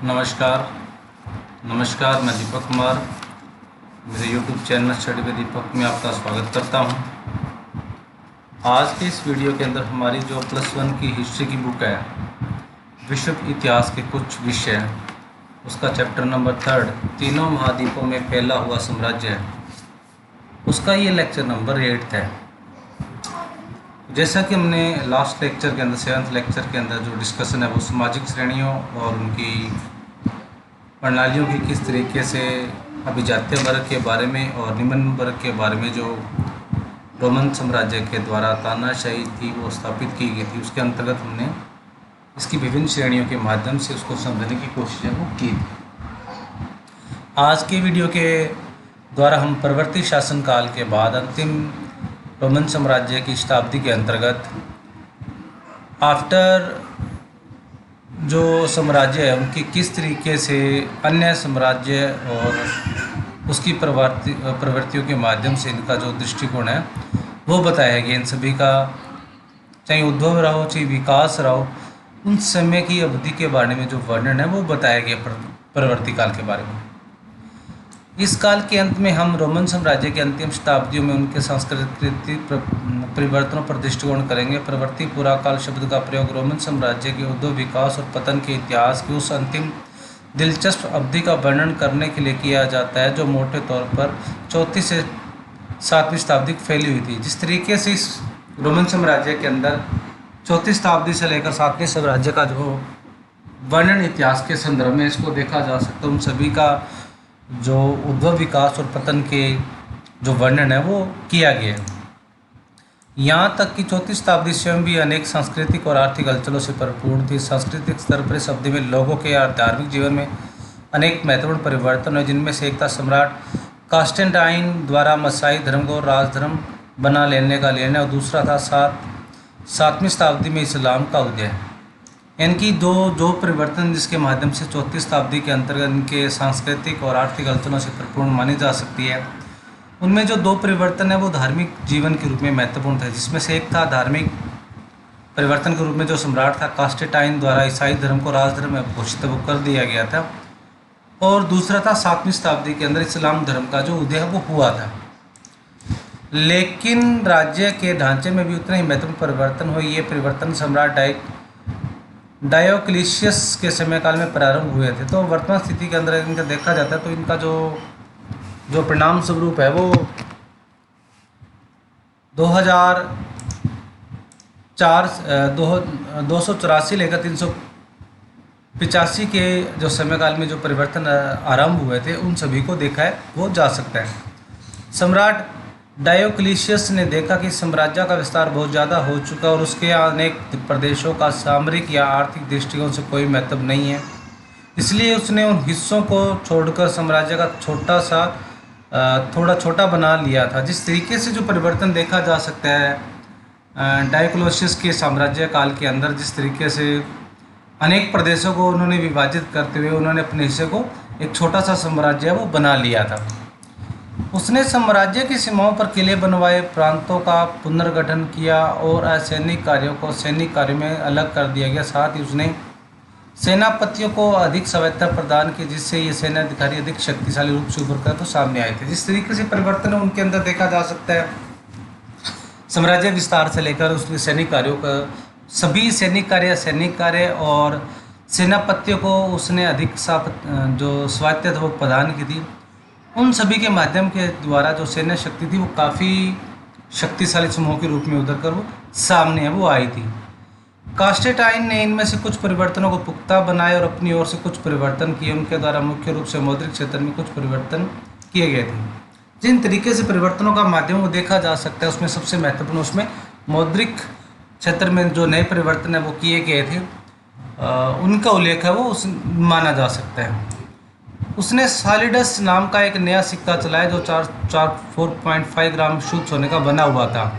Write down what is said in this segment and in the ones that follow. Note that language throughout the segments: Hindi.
नमस्कार। नमस्कार, मैं दीपक कुमार। मेरे YouTube चैनल स्टडी विद दीपक में आपका स्वागत करता हूं। आज के इस वीडियो के अंदर हमारी जो +1 की हिस्ट्री की बुक है, विश्व इतिहास के कुछ विषय, उसका चैप्टर नंबर 3 तीनों महाद्वीपों में फैला हुआ साम्राज्य है, उसका ये लेक्चर नंबर 8 है। जैसा कि हमने लास्ट लेक्चर के अंदर 7th लेक्चर के अंदर जो डिस्कशन है वो सामाजिक श्रेणियों और उनकी प्रणालियों की किस तरीके से अभिजात्य वर्ग के बारे में और निम्न वर्ग के बारे में जो रोमन साम्राज्य के द्वारा तानाशाही थी वो स्थापित की गई थी, उसके अंतर्गत हमने इसकी विभिन्न श्रेणियों के माध्यम से उसको समझने की कोशिश वो की थी। आज के वीडियो के द्वारा हम परवर्ती शासनकाल के बाद अंतिम रोमन साम्राज्य की शताब्दी के अंतर्गत आफ्टर जो साम्राज्य है उनकी किस तरीके से अन्य साम्राज्य और उसकी प्रवृत्तियों के माध्यम से इनका जो दृष्टिकोण है वो बताया गया। इन सभी का चाहे उद्भव रहा हो चाहे विकास रहा हो, उन समय की अवधि के बारे में जो वर्णन है वो बताया गया परवर्ती काल के बारे में। इस काल के अंत में हम रोमन साम्राज्य के अंतिम शताब्दियों में उनके सांस्कृतिक परिवर्तनों पर दृष्टिकोण करेंगे। परवर्ती पूरा काल शब्द का प्रयोग रोमन साम्राज्य के उद्भव, विकास और पतन के इतिहास की उस अंतिम दिलचस्प अवधि का वर्णन करने के लिए किया जाता है जो मोटे तौर पर 4वीं से 7वीं शताब्दी फैली हुई थी। जिस तरीके से इस रोमन साम्राज्य के अंदर 4वीं शताब्दी से लेकर 7वीं साम्राज्य का जो वर्णन इतिहास के संदर्भ में इसको देखा जा सकता है, उन सभी का जो उद्भव, विकास और पतन के जो वर्णन है वो किया गया है। यहाँ तक कि 4वीं शताब्दी स्वयं भी अनेक सांस्कृतिक और आर्थिक हलचलों से भरपूर थी। सांस्कृतिक स्तर पर इस अवधि में लोगों के धार्मिक जीवन में अनेक महत्वपूर्ण परिवर्तन हुए, जिनमें से एक था सम्राट कॉन्स्टेंटाइन द्वारा मसाई धर्म को राजधर्म बना लेने का निर्णय और दूसरा था 7वीं शताब्दी में इस्लाम का उदय। इनकी जो परिवर्तन जिसके माध्यम से 4वीं शताब्दी के अंतर्गत इनके सांस्कृतिक और आर्थिक हलचलों से परिपूर्ण मानी जा सकती है, उनमें जो 2 परिवर्तन है वो धार्मिक जीवन के रूप में महत्वपूर्ण थे। जिसमें से एक था धार्मिक परिवर्तन के रूप में जो सम्राट था कॉन्स्टेंटाइन द्वारा ईसाई धर्म को राजधर्म में घोषित कर दिया गया था, और दूसरा था 7वीं शताब्दी के अंदर इस्लाम धर्म का जो उदय है वो हुआ था। लेकिन राज्य के ढांचे में भी उतने ही महत्वपूर्ण परिवर्तन हुए। ये परिवर्तन सम्राट डायोक्लिशियस के समय काल में प्रारंभ हुए थे। तो वर्तमान स्थिति के अंदर इनका देखा जाता है तो इनका जो परिणाम स्वरूप है वो 284 लेकर 385 के जो समय काल में जो परिवर्तन आरंभ हुए थे उन सभी को देखा है वो जा सकता है। सम्राट डायोक्लिशियस ने देखा कि साम्राज्य का विस्तार बहुत ज़्यादा हो चुका और उसके अनेक प्रदेशों का सामरिक या आर्थिक दृष्टिकोण से कोई महत्व नहीं है, इसलिए उसने उन हिस्सों को छोड़कर साम्राज्य का थोड़ा छोटा बना लिया था। जिस तरीके से जो परिवर्तन देखा जा सकता है डायोक्लिशियस के साम्राज्य काल के अंदर, जिस तरीके से अनेक प्रदेशों को उन्होंने विभाजित करते हुए उन्होंने अपने हिस्से को एक छोटा सा साम्राज्य वो बना लिया था। उसने साम्राज्य की सीमाओं पर किले बनवाए, प्रांतों का पुनर्गठन किया और असैनिक कार्यों को सैनिक कार्यों में अलग कर दिया गया। साथ ही उसने सेनापतियों को अधिक स्वायत्तता प्रदान की, जिससे ये सेनाधिकारी अधिक शक्तिशाली रूप से उभर कर तो सामने आए थे। जिस तरीके से परिवर्तन उनके अंदर देखा जा सकता है साम्राज्य विस्तार से लेकर उसने सैनिक कार्यों का सभी सैनिक कार्य और सेनापतियों को उसने अधिक जो स्वायत्तता वो प्रदान की थी। उन सभी के माध्यम के द्वारा जो सैन्य शक्ति थी वो काफ़ी शक्तिशाली समूह के रूप में उभर कर वो सामने वो आई थी। कॉन्स्टेंटाइन ने इनमें से कुछ परिवर्तनों को पुख्ता बनाए और अपनी ओर से कुछ परिवर्तन किए। उनके द्वारा मुख्य रूप से मौद्रिक क्षेत्र में कुछ परिवर्तन किए गए थे। जिन तरीके से परिवर्तनों का माध्यम वो देखा जा सकता है उसमें सबसे महत्वपूर्ण उसमें मौद्रिक क्षेत्र में जो नए परिवर्तन है वो किए गए थे, उनका उल्लेख है वो माना जा सकता है। उसने सॉलिडस नाम का एक नया सिक्का चलाया जो 4.5 ग्राम शुद्ध सोने का बना हुआ था।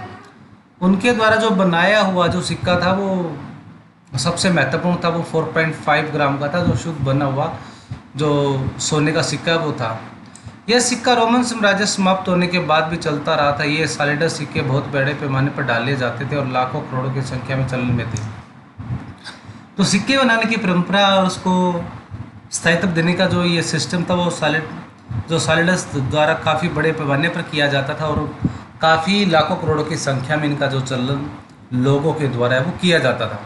उनके द्वारा जो बनाया हुआ जो सिक्का था वो सबसे महत्वपूर्ण था। वो 4.5 ग्राम का था जो शुद्ध बना हुआ जो सोने का सिक्का वो था। यह सिक्का रोमन साम्राज्य समाप्त होने के बाद भी चलता रहा था। ये सॉलिडस सिक्के बहुत बड़े पैमाने पर डाले जाते थे और लाखों करोड़ों की संख्या में चलन में थे। तो सिक्के बनाने की परंपरा और उसको स्थायित्व देने का जो ये सिस्टम था वो सॉलिडस द्वारा काफ़ी बड़े पैमाने पर किया जाता था और काफ़ी लाखों करोड़ों की संख्या में इनका जो चलन लोगों के द्वारा है वो किया जाता था।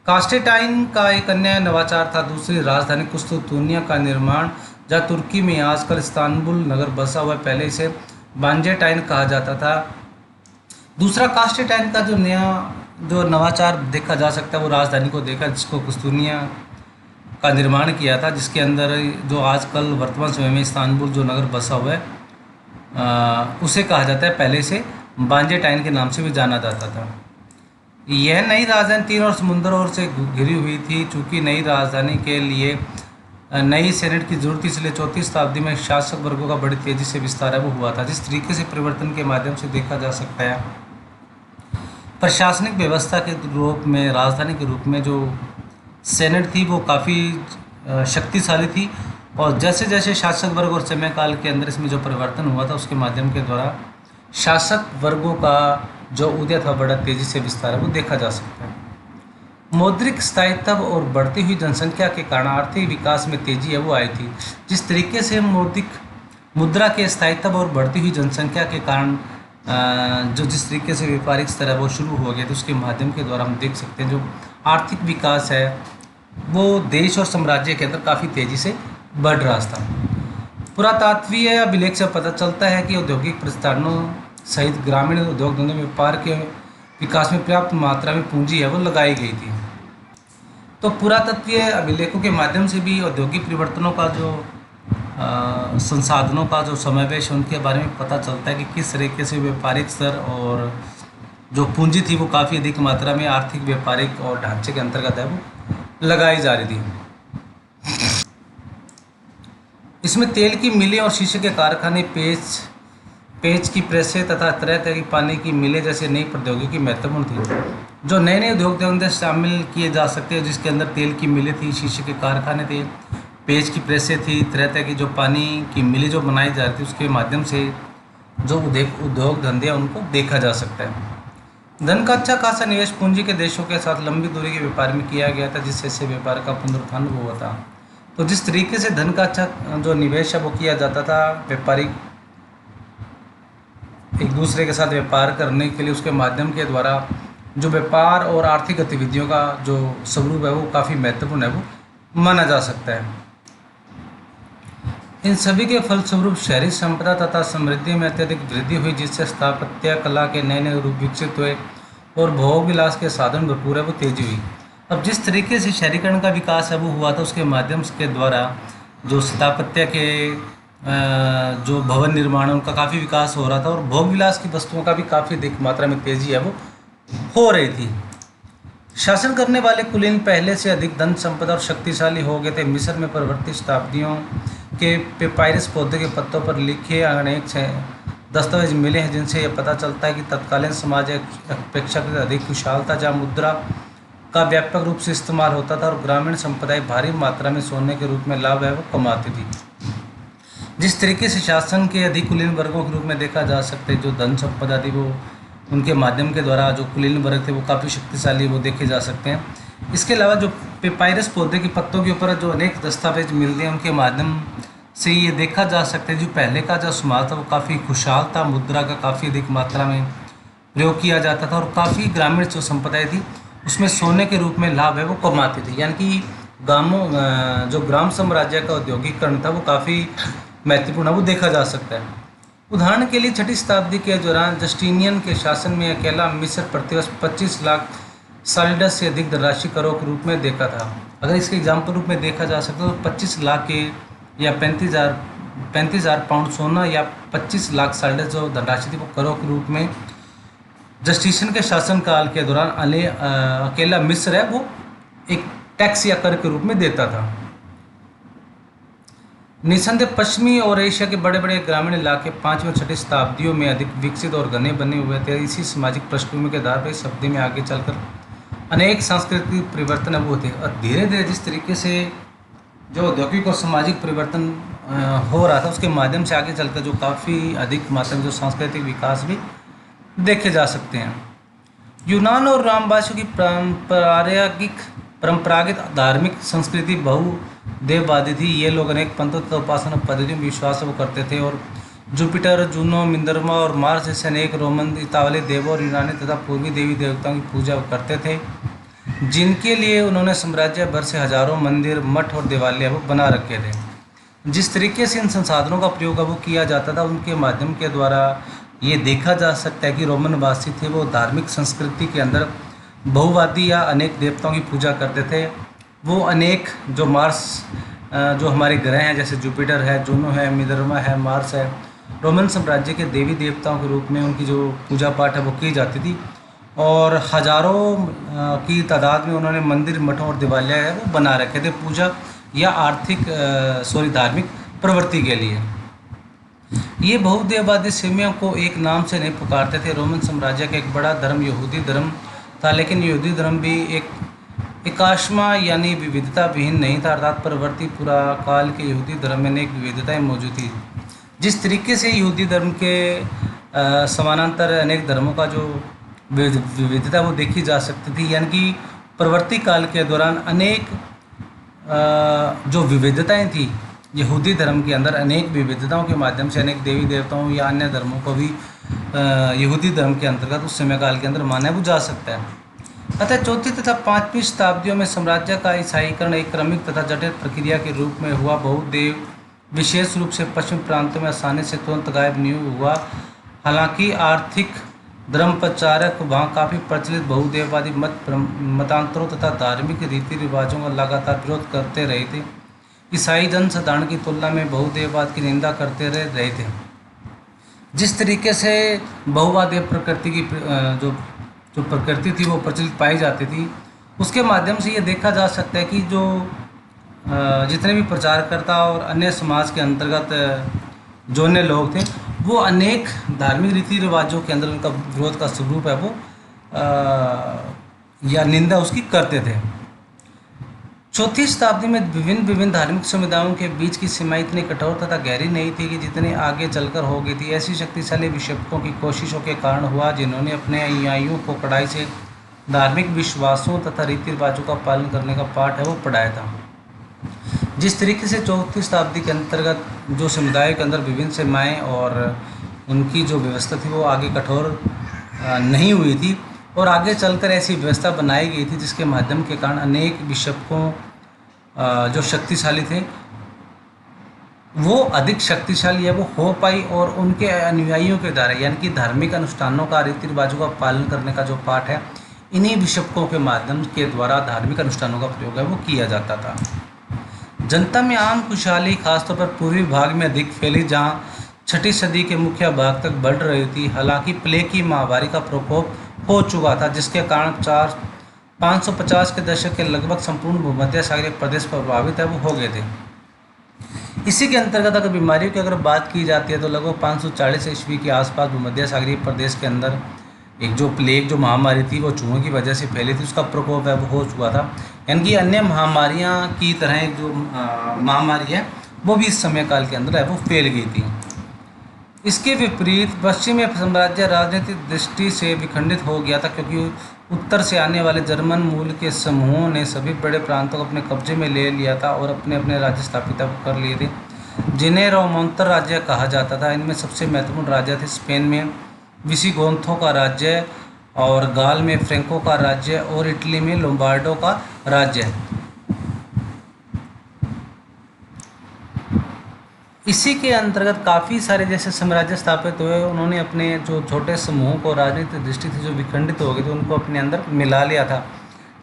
कास्टेटाइन का एक अन्य नवाचार था दूसरी राजधानी कुस्तुंतनिया का निर्माण, जहाँ तुर्की में आजकल इस्तांबुल नगर बसा हुआ है, पहले इसे बांजेटाइन कहा जाता था। दूसरा कास्टेटाइन का जो नवाचार देखा जा सकता है वो राजधानी को देखा, जिसको कुस्तुंतनिया का निर्माण किया था, जिसके अंदर जो आजकल वर्तमान समय में इस्तांबुल जो नगर बसा हुआ है उसे कहा जाता है, पहले से बांजेटाइन के नाम से भी जाना जाता था। यह नई राजधानी तीन और समुद्र और से घिरी हुई थी। चूँकि नई राजधानी के लिए नई सेनेट की जरूरत थी, इसलिए 4वीं शताब्दी में शासक वर्गों का बड़ी तेज़ी से विस्तार है वो हुआ था। जिस तरीके से परिवर्तन के माध्यम से देखा जा सकता है, प्रशासनिक व्यवस्था के रूप में राजधानी के रूप में जो सेनेट थी वो काफ़ी शक्तिशाली थी, और जैसे जैसे शासक वर्ग और समय काल के अंदर इसमें जो परिवर्तन हुआ था उसके माध्यम के द्वारा शासक वर्गों का जो उदय था बड़ा तेज़ी से विस्तार है वो देखा जा सकता है। मौद्रिक स्थायित्व और बढ़ती हुई जनसंख्या के कारण आर्थिक विकास में तेजी है वो आई थी। जिस तरीके से मौद्रिक मुद्रा के स्थायित्व और बढ़ती हुई जनसंख्या के कारण जो जिस तरीके से व्यापारिक स्तर है वो शुरू हो गया, तो उसके माध्यम के द्वारा हम देख सकते हैं जो आर्थिक विकास है वो देश और साम्राज्य के अंदर काफ़ी तेज़ी से बढ़ रहा था। पुरातात्वीय अभिलेख से पता चलता है कि औद्योगिक प्रतिष्ठानों सहित ग्रामीण उद्योग धंधों में व्यापार के विकास में पर्याप्त मात्रा में पूंजी है वो लगाई गई थी। तो पुरातत्वीय अभिलेखों के माध्यम से भी औद्योगिक परिवर्तनों का जो संसाधनों का जो समावेश है उनके बारे में पता चलता है कि किस तरीके से व्यापारिक स्तर और जो पूंजी थी वो काफ़ी अधिक मात्रा में आर्थिक व्यापारिक और ढांचे के अंतर्गत है वो लगाई जा रही थी। इसमें तेल की मिलें और शीशे के कारखाने, पेच की प्रेसें तथा तरह तरह की पानी की मिलें जैसे नई प्रौद्योगिकी महत्वपूर्ण थी। जो नए नए उद्योग धंधे शामिल किए जा सकते हैं, जिसके अंदर तेल की मिलें थी, शीशे के कारखाने थे, पेच की प्रेसें थी, तरह तरह की जो पानी की मिलें जो बनाई जा रही थी, उसके माध्यम से जो उद्योग धंधे उनको देखा जा सकता है। धन का अच्छा खासा निवेश पूंजी के देशों के साथ लंबी दूरी के व्यापार में किया गया था, जिससे व्यापार का पुनरुत्थान हुआ था। तो जिस तरीके से धन का अच्छा जो निवेश है वो किया जाता था व्यापारिक एक दूसरे के साथ व्यापार करने के लिए, उसके माध्यम के द्वारा जो व्यापार और आर्थिक गतिविधियों का जो स्वरूप है वो काफ़ी महत्वपूर्ण है वो माना जा सकता है। इन सभी के फलस्वरूप शहरी संपदा तथा समृद्धि में अत्यधिक वृद्धि हुई, जिससे स्थापत्य कला के नए नए रूप विकसित हुए और भोग विलास के साधन भरपूर है वो तेजी हुई। अब जिस तरीके से शहरीकरण का विकास है वो हुआ था, उसके माध्यम के द्वारा जो स्थापत्य के जो भवन निर्माण उनका काफ़ी विकास हो रहा था और भोग विलास की वस्तुओं का भी काफ़ी अधिक मात्रा में तेजी है वो हो रही थी। शासन करने वाले कुलीन पहले से अधिक धन संपदा और शक्तिशाली हो गए थे। मिस्र में परवर्ती शताब्दियों के पेपायरस पौधे के पत्तों पर लिखे अनेक दस्तावेज मिले हैं, जिनसे यह पता चलता है कि तत्कालीन समाज अपेक्षाकृत अधिक खुशहाल था, जहाँ मुद्रा का व्यापक रूप से इस्तेमाल होता था और ग्रामीण संप्रदाय भारी मात्रा में सोने के रूप में लाभ है वो कमाती थी। जिस तरीके से शासन के अधिक कुलीन वर्गों के रूप में देखा जा सकता है, जो धन संपदा थी वो उनके माध्यम के द्वारा जो कुलीन वर्ग थे वो काफ़ी शक्तिशाली वो देखे जा सकते हैं। इसके अलावा जो पेपायरस पौधे के पत्तों के ऊपर जो अनेक दस्तावेज मिलते हैं उनके माध्यम से ये देखा जा सकता है जो पहले का जो समाज था वो काफ़ी खुशहाल था, मुद्रा का काफ़ी अधिक मात्रा में प्रयोग किया जाता था और काफ़ी ग्रामीण जो संप्रदाय थी उसमें सोने के रूप में लाभ है वो कमाती थी। यानी कि गांवों जो ग्राम साम्राज्य का औद्योगिकरण था वो काफ़ी महत्वपूर्ण वो देखा जा सकता है। उदाहरण के लिए 6वीं शताब्दी के दौरान जस्टिनियन के शासन में अकेला मिस्र प्रतिवर्ष 25 लाख सॉलिडस से अधिक धनराशि करों के रूप में देखा था। अगर इसके एग्जाम्पल रूप में देखा जा सकता तो 25 लाख के या 35,000 पाउंड सोना या 25 लाख सॉलिडस जो धनराशि थी वो करों के रूप में जस्टिनियन के शासनकाल के दौरान अकेला मिस्र है वो एक टैक्स या कर के रूप में देता था। निसंदेह पश्चिमी और एशिया के बड़े बड़े ग्रामीण इलाके 5वीं और 6वीं शताब्दियों में अधिक विकसित और घने बने हुए थे। इसी सामाजिक पृष्ठभूमि के आधार पर इस अवधि में आगे चलकर अनेक सांस्कृतिक परिवर्तन अब होते और धीरे धीरे जिस तरीके से जो औद्योगिक और सामाजिक परिवर्तन हो रहा था उसके माध्यम से आगे चलकर जो काफ़ी अधिक मात्रा में जो सांस्कृतिक विकास भी देखे जा सकते हैं। यूनान और रामवासियों की परंपरागत धार्मिक संस्कृति देववादी थी। ये लोग अनेक पंथों तथा उपासना पद्धतियों में विश्वास वो करते थे और जुपिटर, जूनो, मिनर्वा और मार्स जैसे अनेक रोमन इतावली देवों और यूनानी तथा पूर्वी देवी देवताओं की पूजा वो करते थे, जिनके लिए उन्होंने साम्राज्य भर से हजारों मंदिर, मठ और देवालय वो बना रखे थे। जिस तरीके से इन संसाधनों का प्रयोग वो किया जाता था, उनके माध्यम के द्वारा ये देखा जा सकता है कि रोमन वासी थे वो धार्मिक संस्कृति के अंदर बहुवादी या अनेक देवताओं की पूजा करते थे। वो अनेक जो मार्स जो हमारे ग्रह हैं, जैसे जुपिटर है, जूनो है, मिनर्वा है, मार्स है, रोमन साम्राज्य के देवी देवताओं के रूप में उनकी जो पूजा पाठ है वो की जाती थी और हजारों की तादाद में उन्होंने मंदिर, मठों और देवालय है वो बना रखे थे पूजा या धार्मिक प्रवृत्ति के लिए। ये बहुदेववादी सेमियों को एक नाम से नहीं पुकारते थे। रोमन साम्राज्य का एक बड़ा धर्म यहूदी धर्म था, लेकिन यहूदी धर्म भी एक एकाश्मा यानी विविधता विहीन नहीं था, अर्थात परवर्ती पूरा काल के यहूदी धर्म में अनेक विविधताएं मौजूद थी। जिस तरीके से यहूदी धर्म के समानांतर अनेक धर्मों का जो विविधता वो देखी जा सकती थी, यानी कि परवर्ती काल के दौरान अनेक जो विविधताएं थी यहूदी धर्म के अंदर, अनेक विविधताओं के माध्यम से अनेक देवी देवताओं या अन्य धर्मों को भी यहूदी धर्म के अंतर्गत उस समय काल के अंदर माना वो जा सकता है। अतः चौथी तथा पाँचवीं शताब्दियों में साम्राज्य का ईसाईकरण एक क्रमिक तथा जटिल प्रक्रिया के रूप में हुआ। बहुदेव विशेष रूप से पश्चिमी प्रांतों में आसानी से तुरंत गायब नहीं हुआ। हालांकि आर्थिक धर्म प्रचारक वहाँ काफ़ी प्रचलित बहुदेववादी मतांतरों तथा धार्मिक रीति रिवाजों का लगातार विरोध करते रहे थे। ईसाई जनसाधारण की तुलना में बहुदेववाद की निंदा करते रहे थे। जिस तरीके से बहुवादी प्रकृति की जो प्रकृति थी वो प्रचलित पाई जाती थी, उसके माध्यम से ये देखा जा सकता है कि जो जितने भी प्रचारकर्ता और अन्य समाज के अंतर्गत जो अन्य लोग थे वो अनेक धार्मिक रीति रिवाजों के अंदर उनका विरोध का स्वरूप है वो या निंदा उसकी करते थे। चौथी शताब्दी में विभिन्न धार्मिक समुदायों के बीच की सीमाएं इतनी कठोर तथा गहरी नहीं थी कि जितनी आगे चलकर हो गई थी। ऐसी शक्तिशाली विक्षेपकों की कोशिशों के कारण हुआ जिन्होंने अपने अनुयायियों को कड़ाई से धार्मिक विश्वासों तथा रीति रिवाजों का पालन करने का पाठ है वो पढ़ाया था। जिस तरीके से चौथी शताब्दी के अंतर्गत जो समुदाय के अंदर विभिन्न सीमाएँ और उनकी जो व्यवस्था थी वो आगे कठोर नहीं हुई थी और आगे चलकर ऐसी व्यवस्था बनाई गई थी जिसके माध्यम के कारण अनेक बिशपों जो शक्तिशाली थे वो अधिक शक्तिशाली है वो हो पाई और उनके अनुयायियों के द्वारा यानी कि धार्मिक अनुष्ठानों का, रीति रिवाजों का पालन करने का जो पाठ है, इन्हीं बिशपों के माध्यम के द्वारा धार्मिक अनुष्ठानों का प्रयोग है वो किया जाता था। जनता में आम खुशहाली खासतौर पर पूर्वी भाग में अधिक फैली, जहाँ छठी सदी के मुख्य भाग तक बढ़ रही थी। हालांकि प्लेग की महामारी का प्रकोप हो चुका था, जिसके कारण 550 के दशक के लगभग संपूर्ण भूमध्य सागरीय प्रदेश प्रभावित है वो हो गए थे। इसी के अंतर्गत अगर बीमारियों की बात की जाती है तो लगभग 540 ईस्वी के आसपास भूमध्य सागरीय प्रदेश के अंदर एक जो प्लेग जो महामारी थी वो चूहों की वजह से फैली थी, उसका प्रकोप है वो हो चुका था। यानी कि अन्य महामारियाँ की तरह जो महामारी है वो भी इस समय काल के अंदर है वो फैल गई थी। इसके विपरीत पश्चिमी साम्राज्य राजनीतिक दृष्टि से विखंडित हो गया था, क्योंकि उत्तर से आने वाले जर्मन मूल के समूहों ने सभी बड़े प्रांतों को अपने कब्जे में ले लिया था और अपने अपने राज्य स्थापित कर लिए थे, जिन्हें रोमांतर राज्य कहा जाता था। इनमें सबसे महत्वपूर्ण राज्य थे स्पेन में विसिगोथों का राज्य और गाल में फ्रैंको का राज्य और इटली में लोम्बार्डो का राज्य। इसी के अंतर्गत काफ़ी सारे जैसे साम्राज्य स्थापित हुए, उन्होंने अपने जो छोटे समूहों को राजनीतिक दृष्टि से जो विखंडित हो गए थे उनको अपने अंदर मिला लिया था,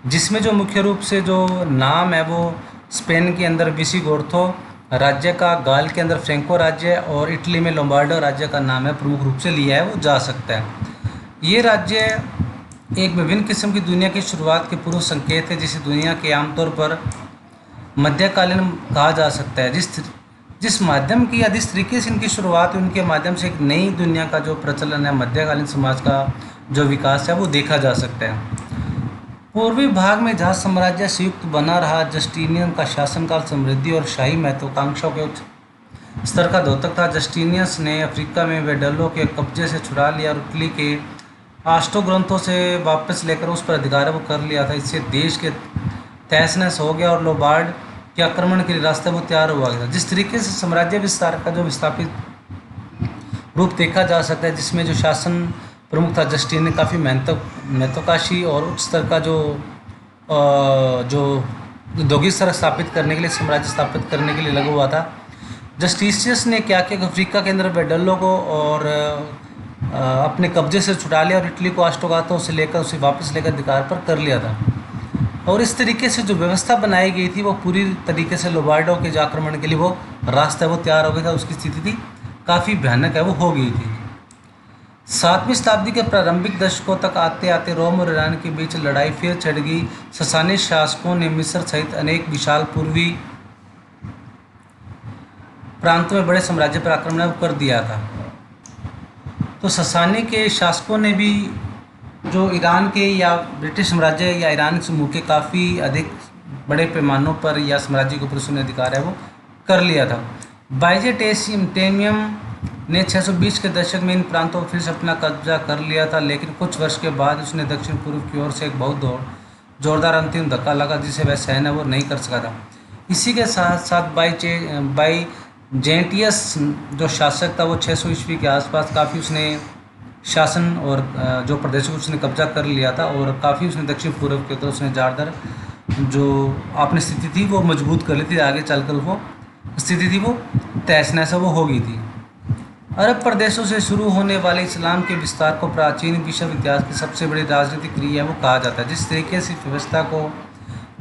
जिसमें जो मुख्य रूप से जो नाम है वो स्पेन के अंदर विसिगोथों राज्य का, गाल के अंदर फ्रैंको राज्य और इटली में लोम्बार्डो राज्य का नाम है प्रमुख रूप से लिया है वो जा सकता है। ये राज्य एक विभिन्न किस्म की दुनिया की शुरुआत के पूर्व संकेत है, जिसे दुनिया के आमतौर पर मध्यकालीन कहा जा सकता है। जिस माध्यम की या जिस तरीके से इनकी शुरुआत है उनके माध्यम से एक नई दुनिया का जो प्रचलन है, मध्यकालीन समाज का जो विकास है वो देखा जा सकता है। पूर्वी भाग में जहाँ साम्राज्य संयुक्त बना रहा, जस्टिनियन का शासनकाल समृद्धि और शाही महत्वाकांक्षाओं के उच्च स्तर का द्योतक था। जस्टिनियस ने अफ्रीका में वेडलों के कब्जे से छुड़ा लिया और इटली के आस्ट्रो-ग्रंथों से वापस लेकर उस पर अधिकार वो कर लिया था। इससे देश के तहस नहस हो गया और लोम्बार्ड के आक्रमण के लिए रास्ता वो तैयार हुआ गया था। जिस तरीके से साम्राज्य विस्तार का जो विस्थापित रूप देखा जा सकता है, जिसमें जो शासन प्रमुख था जस्टिन ने काफ़ी महत्वाकांक्षी और उच्च स्तर का जो औद्योगिक स्तर स्थापित करने के लिए, साम्राज्य स्थापित करने के लिए लगा हुआ था। जस्टिशियस ने क्या किया, अफ्रीका के अंदर बेडल्लो को और अपने कब्जे से छुटा लिया और इटली को ऑस्ट्रोगाथों से लेकर उसे वापस लेकर अधिकार पर कर लिया था। और इस तरीके से जो व्यवस्था बनाई गई थी वो पूरी तरीके से लोबार्डो के जो आक्रमण के लिए वो रास्ता वो तैयार हो गया था। उसकी स्थिति थी काफ़ी भयानक है वो हो गई थी। 7वीं शताब्दी के प्रारंभिक दशकों तक आते आते रोम और ईरान के बीच लड़ाई फिर छिड़ गई। ससानी शासकों ने मिस्र सहित अनेक विशाल पूर्वी प्रांतों में बड़े साम्राज्य पर आक्रमण कर दिया था। तो ससानी के शासकों ने भी जो ईरान के या ब्रिटिश साम्राज्य या ईरान समूह के काफ़ी अधिक बड़े पैमानों पर या साम्राज्य के ऊपर उसने अधिकार है वो कर लिया था। बाइजेंटाइनियम ने 620 के दशक में इन प्रांतों पर फिर से अपना कब्जा कर लिया था, लेकिन कुछ वर्ष के बाद उसने दक्षिण पूर्व की ओर से एक बहुत जोरदार अंतिम धक्का लगा जिसे वह सहन वो नहीं कर सका था। इसी के साथ साथ बाइजेंटियस जो शासक था वो 600 ईस्वी के आसपास काफ़ी उसने शासन और जो प्रदेशों को उसने कब्जा कर लिया था और काफ़ी उसने दक्षिण पूर्व की तरफ उसने ज़्यादातर जो अपनी स्थिति थी वो मजबूत कर ली थी। आगे चलकर वो स्थिति थी वो तहस नहस वो हो गई थी। अरब प्रदेशों से शुरू होने वाले इस्लाम के विस्तार को प्राचीन विश्व इतिहास की सबसे बड़ी राजनीतिक क्रिया वो कहा जाता है। जिस तरीके से व्यवस्था को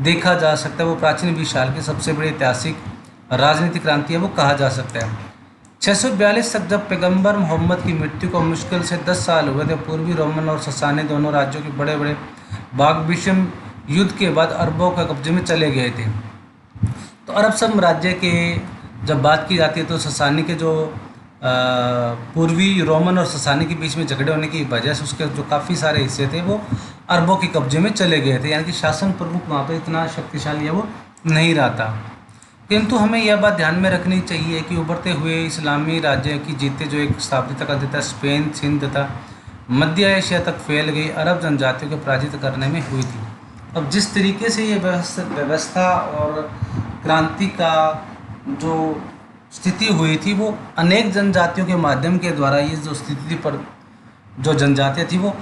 देखा जा सकता है वो प्राचीन विशाल की सबसे बड़ी ऐतिहासिक राजनीतिक क्रांति है वो कहा जा सकता है। 642 तक जब पैगंबर मोहम्मद की मृत्यु को मुश्किल से 10 साल हुए थे, पूर्वी रोमन और ससानी दोनों राज्यों के बड़े बड़े भाग विषम युद्ध के बाद अरबों के कब्जे में चले गए थे। तो अरब साम्राज्य के जब बात की जाती है तो ससानी के जो पूर्वी रोमन और ससानी के बीच में झगड़े होने की वजह से उसके जो काफ़ी सारे हिस्से थे वो अरबों के कब्जे में चले गए थे, यानी कि शासन प्रमुख वहाँ पर इतना शक्तिशाली है वो नहीं रहा था। किंतु हमें यह बात ध्यान में रखनी चाहिए कि उभरते हुए इस्लामी राज्य की जीते जो एक शताब्दी तक अधिकता स्पेन, सिंध तथा मध्य एशिया तक फैल गई अरब जनजातियों को पराजित करने में हुई थी। अब जिस तरीके से ये व्यवस्था और क्रांति का जो स्थिति हुई थी वो अनेक जनजातियों के माध्यम के द्वारा ये जो स्थिति पर जो जनजातियाँ थी वो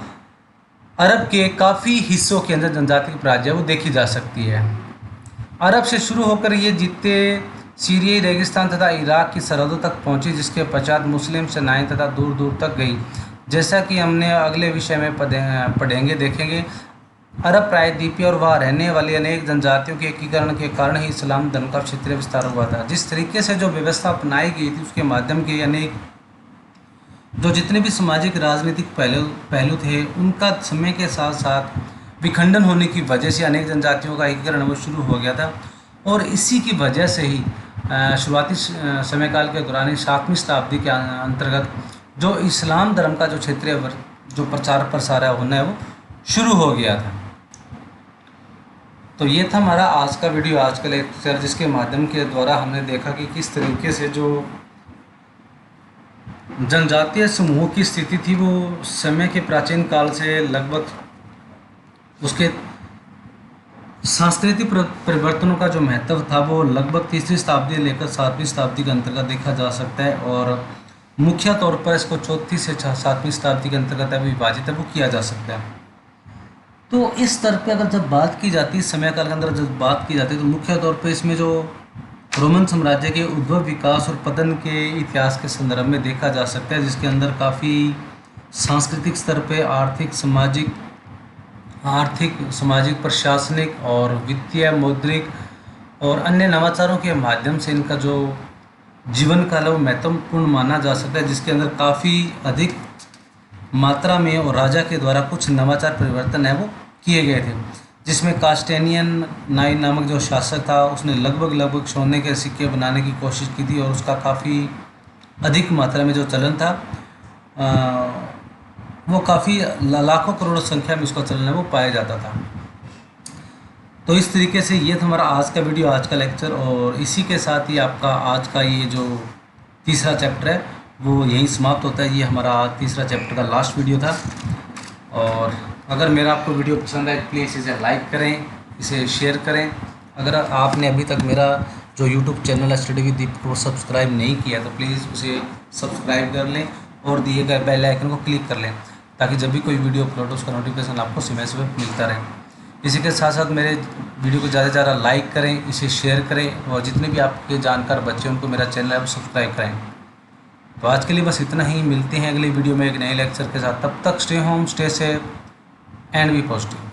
अरब के काफ़ी हिस्सों के अंदर जनजाति की पराजय वो देखी जा सकती है। अरब से शुरू होकर ये जीते सीरियाई रेगिस्तान तथा इराक की सरहदों तक पहुंची, जिसके पश्चात मुस्लिम सेनाएं तथा दूर दूर तक गई। जैसा कि हमने अगले विषय में पढ़ेंगे देखेंगे, अरब प्रायद्वीपीय और वहाँ रहने वाली अनेक जनजातियों के एकीकरण के कारण ही इस्लाम धर्म का क्षेत्रीय विस्तार हुआ था। जिस तरीके से जो व्यवस्था अपनाई गई थी उसके माध्यम के अनेक जो जितने भी सामाजिक राजनीतिक पहलू थे उनका समय के साथ साथ विखंडन होने की वजह से अनेक जनजातियों का एकीकरण वो शुरू हो गया था। और इसी की वजह से ही शुरुआती समयकाल के दौरान 7वीं शताब्दी के अंतर्गत जो इस्लाम धर्म का जो क्षेत्रीय जो प्रचार प्रसार होना है वो शुरू हो गया था। तो ये था हमारा आज का वीडियो, आज का लेक्चर, जिसके माध्यम के द्वारा हमने देखा कि किस तरीके से जो जनजातीय समूह की स्थिति थी वो समय के प्राचीन काल से लगभग उसके सांस्कृतिक परिवर्तनों का जो महत्व था वो लगभग 3वीं शताब्दी लेकर 7वीं शताब्दी के अंतर्गत देखा जा सकता है। और मुख्य तौर पर इसको 4वीं से 7वीं शताब्दी के अंतर्गत विभाजित है वो किया जा सकता है। तो इस स्तर पर अगर जब बात की जाती है समय काल के अंदर जब बात की जाती है तो मुख्य तौर पर इसमें जो रोमन साम्राज्य के उद्भव, विकास और पतन के इतिहास के संदर्भ में देखा जा सकता है, जिसके अंदर काफ़ी सांस्कृतिक स्तर पे आर्थिक सामाजिक प्रशासनिक और वित्तीय, मौद्रिक और अन्य नवाचारों के माध्यम से इनका जो जीवन काल है वो महत्वपूर्ण माना जा सकता है, जिसके अंदर काफ़ी अधिक मात्रा में और राजा के द्वारा कुछ नवाचार परिवर्तन है वो किए गए थे। जिसमें कास्टेनियन नाई नामक जो शासक था उसने लगभग सोने के सिक्के बनाने की कोशिश की थी और उसका काफ़ी अधिक मात्रा में जो चलन था वो काफ़ी लाखों करोड़ों संख्या में उसका चलन है वो पाया जाता था। तो इस तरीके से ये था हमारा आज का वीडियो, आज का लेक्चर, और इसी के साथ ही आपका आज का ये जो तीसरा चैप्टर है वो यहीं समाप्त होता है। ये हमारा तीसरा चैप्टर का लास्ट वीडियो था। और अगर मेरा आपको वीडियो पसंद आए प्लीज़ इसे लाइक करें, इसे शेयर करें अगर आपने अभी तक मेरा जो यूट्यूब चैनल है स्टडी विद दीपक को सब्सक्राइब नहीं किया तो प्लीज़ उसे सब्सक्राइब कर लें और दिए गए बेल आइकन को क्लिक कर लें, ताकि जब भी कोई वीडियो अपलोड हो उसका नोटिफिकेशन आपको समय समय पर मिलता रहे। इसी के साथ साथ मेरे वीडियो को ज़्यादा से ज़्यादा लाइक करें, इसे शेयर करें और जितने भी आपके जानकार बच्चे उनको मेरा चैनल है वो सब्सक्राइब करें। तो आज के लिए बस इतना ही, मिलते हैं अगली वीडियो में एक नए लेक्चर के साथ। तब तक stay home, stay safe and be positive.